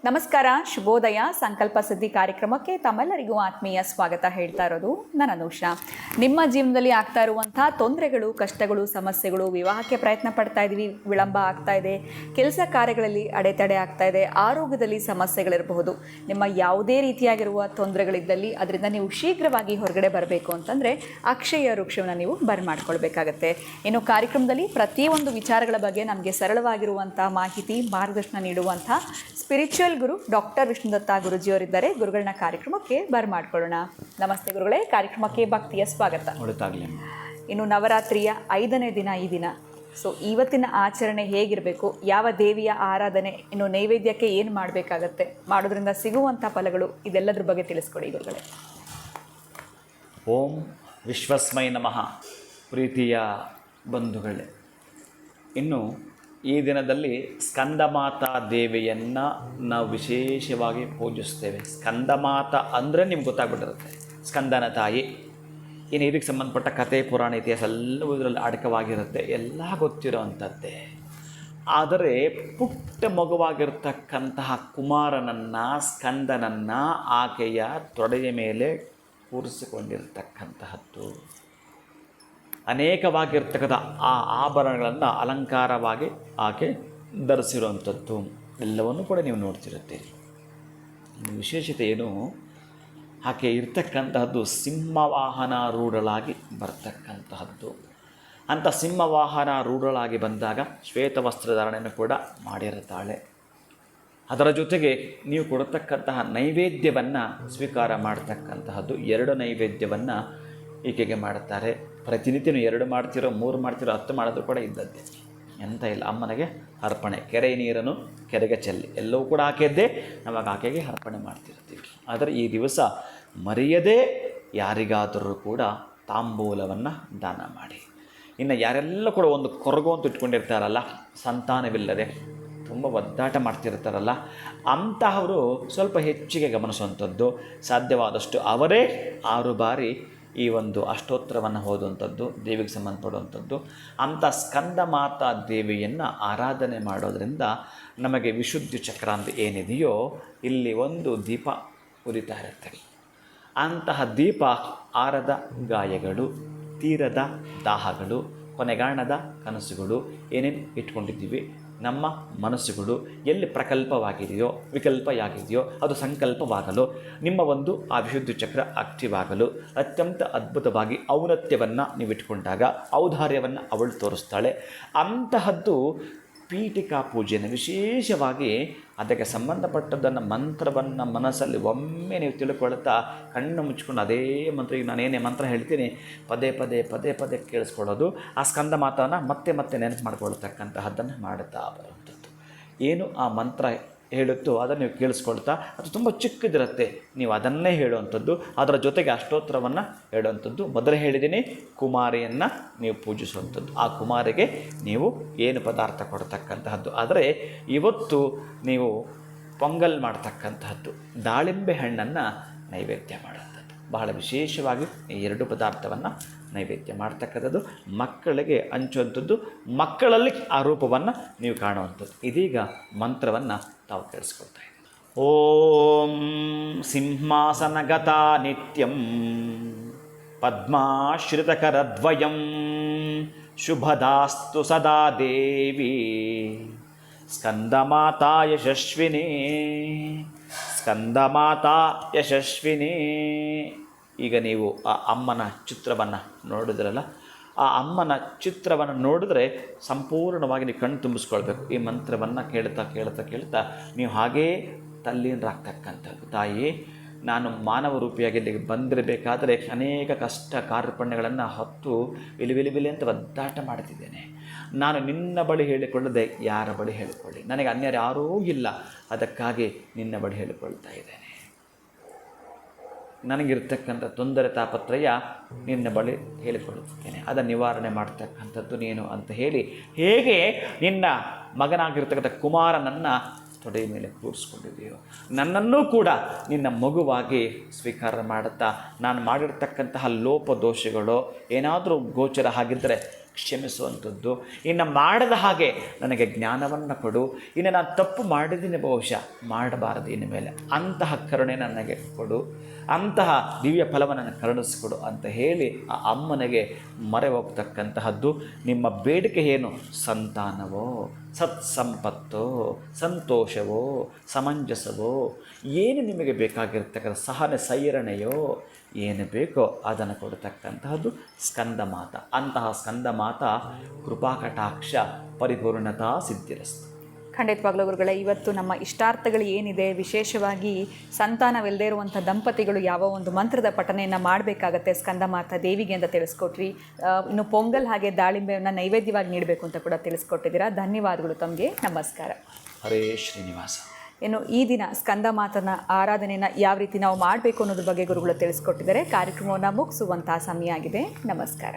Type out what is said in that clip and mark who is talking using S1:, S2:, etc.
S1: ನಮಸ್ಕಾರ, ಶುಭೋದಯ. ಸಂಕಲ್ಪ ಸಿದ್ಧಿ ಕಾರ್ಯಕ್ರಮಕ್ಕೆ ತಮ್ಮೆಲ್ಲರಿಗೂ ಆತ್ಮೀಯ ಸ್ವಾಗತ ಹೇಳ್ತಾ ಇರೋದು ನಾನು ಅನುಷಾ. ನಿಮ್ಮ ಜೀವನದಲ್ಲಿ ಆಗ್ತಾ ಇರುವಂಥ ತೊಂದರೆಗಳು, ಕಷ್ಟಗಳು, ಸಮಸ್ಯೆಗಳು, ವಿವಾಹಕ್ಕೆ ಪ್ರಯತ್ನ ಪಡ್ತಾ ಇದ್ದೀವಿ, ವಿಳಂಬ ಆಗ್ತಾ ಇದೆ, ಕೆಲಸ ಕಾರ್ಯಗಳಲ್ಲಿ ಅಡೆತಡೆ ಆಗ್ತಾ ಇದೆ, ಆರೋಗ್ಯದಲ್ಲಿ ಸಮಸ್ಯೆಗಳಿರಬಹುದು. ನಿಮ್ಮ ಯಾವುದೇ ರೀತಿಯಾಗಿರುವ ತೊಂದರೆಗಳಿದ್ದಲ್ಲಿ ಅದರಿಂದ ನೀವು ಶೀಘ್ರವಾಗಿ ಹೊರಗಡೆ ಬರಬೇಕು ಅಂತಂದರೆ ಅಕ್ಷಯ ವೃಕ್ಷವನ್ನು ನೀವು ಬರಮಾಡ್ಕೊಳ್ಬೇಕಾಗತ್ತೆ. ಇನ್ನು ಕಾರ್ಯಕ್ರಮದಲ್ಲಿ ಪ್ರತಿಯೊಂದು ವಿಚಾರಗಳ ಬಗ್ಗೆ ನಮಗೆ ಸರಳವಾಗಿರುವಂಥ ಮಾಹಿತಿ, ಮಾರ್ಗದರ್ಶನ ನೀಡುವಂಥ ಸ್ಪಿರಿಚುವಲ್ ಗುರು ಡಾಕ್ಟರ್ ವಿಷ್ಣುದತ್ತ ಗುರುಜಿಯವರಿದ್ದಾರೆ. ಗುರುಗಳನ್ನ ಕಾರ್ಯಕ್ರಮಕ್ಕೆ ಬರಮಾಡ್ಕೊಳ್ಳೋಣ. ನಮಸ್ತೆ ಗುರುಗಳೇ, ಕಾರ್ಯಕ್ರಮಕ್ಕೆ ಭಕ್ತಿಯ ಸ್ವಾಗತ. ಇನ್ನು ನವರಾತ್ರಿಯ 5ನೇ ದಿನ ಈ ದಿನ. ಸೊ ಇವತ್ತಿನ ಆಚರಣೆ ಹೇಗಿರಬೇಕು, ಯಾವ ದೇವಿಯ ಆರಾಧನೆ, ಇನ್ನು ನೈವೇದ್ಯಕ್ಕೆ ಏನು ಮಾಡಬೇಕಾಗತ್ತೆ, ಮಾಡೋದ್ರಿಂದ ಸಿಗುವಂಥ ಫಲಗಳು, ಇದೆಲ್ಲದ್ರ ಬಗ್ಗೆ ತಿಳಿಸ್ಕೊಡಿ ಗುರುಗಳೇ.
S2: ಓಂ ವಿಶ್ವಸ್ಮೈ ನಮಃ. ಪ್ರೀತಿಯ ಬಂಧುಗಳೇ, ಇನ್ನು ಈ ದಿನದಲ್ಲಿ ಸ್ಕಂದಮಾತಾ ದೇವಿಯನ್ನು ನಾವು ವಿಶೇಷವಾಗಿ ಪೂಜಿಸ್ತೇವೆ. ಸ್ಕಂದಮಾತಾ ಅಂದರೆ ನಿಮ್ಗೆ ಗೊತ್ತಾಗ್ಬಿಟ್ಟಿರುತ್ತೆ, ಸ್ಕಂದನ ತಾಯಿ. ಇನ್ನು ಇದಕ್ಕೆ ಸಂಬಂಧಪಟ್ಟ ಕಥೆ, ಪುರಾಣ, ಇತಿಹಾಸ ಎಲ್ಲವೂ ಇದರಲ್ಲಿ ಅಡಕವಾಗಿರುತ್ತೆ, ಎಲ್ಲ ಗೊತ್ತಿರೋವಂಥದ್ದೇ. ಆದರೆ ಪುಟ್ಟ ಮಗುವಾಗಿರ್ತಕ್ಕಂತಹ ಕುಮಾರನನ್ನು, ಸ್ಕಂದನನ್ನು ಆಕೆಯ ತೊಡೆಯ ಮೇಲೆ ಕೂರಿಸಿಕೊಂಡಿರ್ತಕ್ಕಂತಹದ್ದು. ಅನೇಕವಾಗಿರ್ತಕ್ಕಂಥ ಆ ಆಭರಣಗಳನ್ನು ಅಲಂಕಾರವಾಗಿ ಆಕೆ ಧರಿಸಿರುವಂಥದ್ದು ಎಲ್ಲವನ್ನೂ ಕೂಡ ನೀವು ನೋಡ್ತಿರುತ್ತೀರಿ. ವಿಶೇಷತೆ ಏನು, ಆಕೆ ಇರ್ತಕ್ಕಂತಹದ್ದು ಸಿಂಹವಾಹನ ರೂಢಳಾಗಿ ಬರ್ತಕ್ಕಂತಹದ್ದು. ಅಂಥ ಸಿಂಹವಾಹನ ರೂಢಳಾಗಿ ಬಂದಾಗ ಶ್ವೇತವಸ್ತ್ರಧಾರಣೆಯನ್ನು ಕೂಡ ಮಾಡಿರುತ್ತಾಳೆ. ಅದರ ಜೊತೆಗೆ ನೀವು ಕೊಡತಕ್ಕಂತಹ ನೈವೇದ್ಯವನ್ನು ಸ್ವೀಕಾರ ಮಾಡ್ತಕ್ಕಂತಹದ್ದು. 2 ನೈವೇದ್ಯವನ್ನು ಈಕೆಗೆ ಮಾಡುತ್ತಾರೆ. ಪ್ರತಿನಿತ್ಯನೂ 2 ಮಾಡ್ತಿರೋ, 3 ಮಾಡ್ತಿರೋ, 10 ಮಾಡೋದು ಕೂಡ ಇದ್ದದ್ದೇ, ಎಂತ ಇಲ್ಲ. ಅಮ್ಮನಿಗೆ ಅರ್ಪಣೆ, ಕೆರೆ ನೀರನ್ನು ಕೆರೆಗೆ ಚೆಲ್ಲಿ ಎಲ್ಲವೂ ಕೂಡ ಆಕೆಯದ್ದೇ. ನಮಗೆ ಆಕೆಗೆ ಅರ್ಪಣೆ ಮಾಡ್ತಿರ್ತೀವಿ. ಆದರೆ ಈ ದಿವಸ ಮರೆಯದೇ ಯಾರಿಗಾದರೂ ಕೂಡ ತಾಂಬೂಲವನ್ನು ದಾನ ಮಾಡಿ. ಇನ್ನು ಯಾರೆಲ್ಲ ಕೂಡ ಒಂದು ಕೊರಗು ಅಂತ ಇಟ್ಕೊಂಡಿರ್ತಾರಲ್ಲ, ಸಂತಾನವಿಲ್ಲದೆ ತುಂಬ ಒದ್ದಾಟ ಮಾಡ್ತಿರ್ತಾರಲ್ಲ, ಅಂತಹವರು ಸ್ವಲ್ಪ ಹೆಚ್ಚಿಗೆ ಗಮನಿಸುವಂಥದ್ದು. ಸಾಧ್ಯವಾದಷ್ಟು ಅವರೇ 6 ಬಾರಿ ಈ ಒಂದು ಅಷ್ಟೋತ್ತರವನ್ನು ಓದುವಂಥದ್ದು, ದೇವಿಗೆ ಸಂಬಂಧಪಡುವಂಥದ್ದು. ಅಂಥ ಸ್ಕಂದ ಮಾತಾ ದೇವಿಯನ್ನು ಆರಾಧನೆ ಮಾಡೋದರಿಂದ ನಮಗೆ ವಿಶುದ್ಧಿ ಚಕ್ರ ಅಂತ ಏನಿದೆಯೋ, ಇಲ್ಲಿ ಒಂದು ದೀಪ ಉರಿತಾ ಇರುತ್ತೆ. ಅಂತಹ ದೀಪ ಆರದ ಗಾಯಗಳು, ತೀರದ ದಾಹಗಳು, ಕೊನೆಗಾಣದ ಕನಸುಗಳು ಏನೇನು ಇಟ್ಕೊಂಡಿದ್ದೀವಿ, ನಮ್ಮ ಮನಸ್ಸುಗಳು ಎಲ್ಲಿ ಪ್ರಕಲ್ಪವಾಗಿದೆಯೋ, ವಿಕಲ್ಪವಾಗಿದೆಯೋ ಅದು ಸಂಕಲ್ಪವಾಗಲು, ನಿಮ್ಮ ಒಂದು ಆ ವಿಶುದ್ಧಿ ಚಕ್ರ ಆಕ್ಟಿವ್ ಆಗಲು ಅತ್ಯಂತ ಅದ್ಭುತವಾಗಿ ಔನ್ನತ್ಯವನ್ನು ನೀವು ಇಟ್ಕೊಂಡಾಗ ಔದಾರ್ಯವನ್ನು ಅವಳು ತೋರಿಸ್ತಾಳೆ. ಅಂತಹದ್ದು ಪೀಠಿಕಾ ಪೂಜೆಯನ್ನು ವಿಶೇಷವಾಗಿ ಅದಕ್ಕೆ ಸಂಬಂಧಪಟ್ಟದ್ದನ್ನು ಮಂತ್ರವನ್ನು ಮನಸ್ಸಲ್ಲಿ ಒಮ್ಮೆ ನೀವು ತಿಳ್ಕೊಳ್ತಾ ಕಣ್ಣು ಮುಚ್ಕೊಂಡು ಅದೇ ಮಂತ್ರ, ಈಗ ನಾನೇನೇ ಮಂತ್ರ ಹೇಳ್ತೀನಿ ಪದೇ ಪದೇ ಪದೇ ಪದೇ ಕೇಳಿಸ್ಕೊಳ್ಳೋದು, ಆ ಸ್ಕಂದ ಮಾತನ್ನು ಮತ್ತೆ ಮತ್ತೆ ನೆನಪು ಮಾಡ್ಕೊಳ್ತಕ್ಕಂತಹದ್ದನ್ನು ಮಾಡುತ್ತಾ ಬರುವಂಥದ್ದು. ಏನು ಆ ಮಂತ್ರ ಹೇಳುತ್ತೋ ಅದನ್ನು ನೀವು ಕೇಳಿಸ್ಕೊಳ್ತಾ, ಅದು ತುಂಬ ಚಿಕ್ಕದಿರುತ್ತೆ, ನೀವು ಅದನ್ನೇ ಹೇಳುವಂಥದ್ದು. ಅದರ ಜೊತೆಗೆ ಅಷ್ಟೋತ್ತರವನ್ನು ಹೇಳುವಂಥದ್ದು. ಮೊದಲೇ ಹೇಳಿದ್ದೀನಿ, ಕುಮಾರಿಯನ್ನು ನೀವು ಪೂಜಿಸುವಂಥದ್ದು. ಆ ಕುಮಾರಿಗೆ ನೀವು ಏನು ಪದಾರ್ಥ ಕೊಡ್ತಕ್ಕಂತಹದ್ದು. ಆದರೆ ಇವತ್ತು ನೀವು ಪೊಂಗಲ್ ಮಾಡ್ತಕ್ಕಂತಹದ್ದು, ದಾಳಿಂಬೆ ಹಣ್ಣನ್ನು ನೈವೇದ್ಯ ಮಾಡುವಂಥದ್ದು. ಬಹಳ ವಿಶೇಷವಾಗಿ ಈ 2 ಪದಾರ್ಥವನ್ನು ನೈವೇದ್ಯ ಮಾಡ್ತಕ್ಕಂಥದ್ದು, ಮಕ್ಕಳಿಗೆ ಹಂಚುವಂಥದ್ದು, ಮಕ್ಕಳಲ್ಲಿ ಆ ರೂಪವನ್ನು ನೀವು ಕಾಣುವಂಥದ್ದು. ಇದೀಗ ಮಂತ್ರವನ್ನು ತಾವು ಕೇಳಿಸ್ಕೊಳ್ತಾ ಇದ್ದೀವಿ. ಓಂ ಸಿಂಹಾಸನಗತ ನಿತ್ಯಂ ಪದ್ಮಾಶ್ರಿತಕರದ್ವಯಂ ಶುಭದಾಸ್ತು ಸದಾ ದೇವಿ ಸ್ಕಂದಮಾತಾ ಯಶಸ್ವಿನಿ ಸ್ಕಂದಮಾತಾ ಯಶಸ್ವಿನಿ. ಈಗ ನೀವು ಆ ಅಮ್ಮನ ಚಿತ್ರವನ್ನು ನೋಡಿದ್ರಲ್ಲ, ಆ ಅಮ್ಮನ ಚಿತ್ರವನ್ನು ನೋಡಿದ್ರೆ ಸಂಪೂರ್ಣವಾಗಿ ನೀವು ಕಣ್ಣು ತುಂಬಿಸ್ಕೊಳ್ಬೇಕು. ಈ ಮಂತ್ರವನ್ನು ಕೇಳ್ತಾ ಕೇಳ್ತಾ ಕೇಳ್ತಾ ನೀವು ಹಾಗೇ ತಲ್ಲೀನರಾಗ್ತಕ್ಕಂಥದ್ದು. ತಾಯಿ, ನಾನು ಮಾನವ ರೂಪಿಯಾಗಿ ಇಲ್ಲಿಗೆ ಬಂದಿರಬೇಕಾದರೆ ಅನೇಕ ಕಷ್ಟ ಕಾರ್ಪಣ್ಯಗಳನ್ನು ಹೊತ್ತು ವಿಲಿ ಅಂತ ಒದ್ದಾಟ ಮಾಡ್ತಿದ್ದೇನೆ. ನಾನು ನಿನ್ನ ಬಳಿ ಹೇಳಿಕೊಳ್ಳದೆ ಯಾರ ಬಳಿ ಹೇಳಿಕೊಳ್ಳಿ, ನನಗೆ ಅನ್ಯರು ಯಾರೂ ಇಲ್ಲ, ಅದಕ್ಕಾಗಿ ನಿನ್ನ ಬಳಿ ಹೇಳಿಕೊಳ್ತಾ ಇದ್ದೇನೆ. ನನಗಿರ್ತಕ್ಕಂಥ ತೊಂದರೆ ತಾಪತ್ರಯ ನಿನ್ನ ಬಳಿ ಹೇಳಿಕೊಳ್ಳುತ್ತೇನೆ, ಅದನ್ನು ನಿವಾರಣೆ ಮಾಡ್ತಕ್ಕಂಥದ್ದು ನೀನು ಅಂತ ಹೇಳಿ, ಹೇಗೆ ನಿನ್ನ ಮಗನಾಗಿರ್ತಕ್ಕಂಥ ಕುಮಾರನನ್ನು ತೊಡೆಯ ಮೇಲೆ ಕೂರಿಸ್ಕೊಂಡಿದೆಯೋ, ನನ್ನನ್ನೂ ಕೂಡ ನಿನ್ನ ಮಗುವಾಗಿ ಸ್ವೀಕಾರ ಮಾಡುತ್ತಾ, ನಾನು ಮಾಡಿರ್ತಕ್ಕಂತಹ ಲೋಪದೋಷಗಳು ಏನಾದರೂ ಗೋಚರ ಆಗಿದ್ದರೆ ಕ್ಷಮಿಸುವಂಥದ್ದು. ಇನ್ನು ಮಾಡದ ಹಾಗೆ ನನಗೆ ಜ್ಞಾನವನ್ನು ಕೊಡು, ಇನ್ನು ನಾನು ತಪ್ಪು ಮಾಡಿದ್ದೀನಿ ಬಹುಶಃ ಮಾಡಬಾರದು ಇನ್ನು ಮೇಲೆ, ಅಂತಹ ಕರುಣೆ ನನಗೆ ಕೊಡು, ಅಂತಹ ದಿವ್ಯ ಫಲವನ್ನು ಕರುಣಿಸಿಕೊಡು ಅಂತ ಹೇಳಿ ಆ ಅಮ್ಮನಿಗೆ ಮೊರೆ ಹೋಗ್ತಕ್ಕಂತಹದ್ದು. ನಿಮ್ಮ ಬೇಡಿಕೆ ಏನು? ಸಂತಾನವೋ, ಸತ್ಸಂಪತ್ತೋ, ಸಂತೋಷವೋ, ಸಮಂಜಸವೋ, ಏನು ನಿಮಗೆ ಬೇಕಾಗಿರ್ತಕ್ಕಂಥ ಸಹನೆ ಸೈರಣೆಯೋ, ಏನು ಬೇಕೋ ಅದನ್ನು ಕೊಡ್ತಕ್ಕಂತಹದ್ದು ಸ್ಕಂದಮಾತ. ಅಂತಹ ಸ್ಕಂದಮಾತ ಕೃಪಾಕಟಾಕ್ಷ ಪರಿಪೂರ್ಣತಾ ಸಿದ್ಧಿರಸ್ತು.
S1: ಖಂಡಿತವಾಗ್ಲೂ ಗುರುಗಳೇ, ಇವತ್ತು ನಮ್ಮ ಇಷ್ಟಾರ್ಥಗಳು ಏನಿದೆ, ವಿಶೇಷವಾಗಿ ಸಂತಾನವಿಲ್ಲದೆ ಇರುವಂಥ ದಂಪತಿಗಳು ಯಾವ ಒಂದು ಮಂತ್ರದ ಪಠನೆಯನ್ನು ಮಾಡಬೇಕಾಗತ್ತೆ ಸ್ಕಂದಮಾತಾ ದೇವಿಗೆ ಅಂತ ತಿಳಿಸ್ಕೊಟ್ರಿ. ಇನ್ನು ಪೊಂಗಲ್ ಹಾಗೆ ದಾಳಿಂಬೆಯನ್ನು ನೈವೇದ್ಯವಾಗಿ ನೀಡಬೇಕು ಅಂತ ಕೂಡ ತಿಳಿಸ್ಕೊಟ್ಟಿದ್ದೀರಾ. ಧನ್ಯವಾದಗಳು ತಮಗೆ. ನಮಸ್ಕಾರ.
S2: ಹರೇ ಶ್ರೀನಿವಾಸ.
S1: ಇನ್ನು ಈ ದಿನ ಸ್ಕಂದಮಾತನ ಆರಾಧನೆಯನ್ನು ಯಾವ ರೀತಿ ನಾವು ಮಾಡಬೇಕು ಅನ್ನೋದ್ರ ಬಗ್ಗೆ ಗುರುಗಳು ತಿಳಿಸ್ಕೊಟ್ಟಿದ್ದಾರೆ. ಕಾರ್ಯಕ್ರಮವನ್ನು ಮುಗಿಸುವಂಥ ಸಮಯ ಆಗಿದೆ. ನಮಸ್ಕಾರ.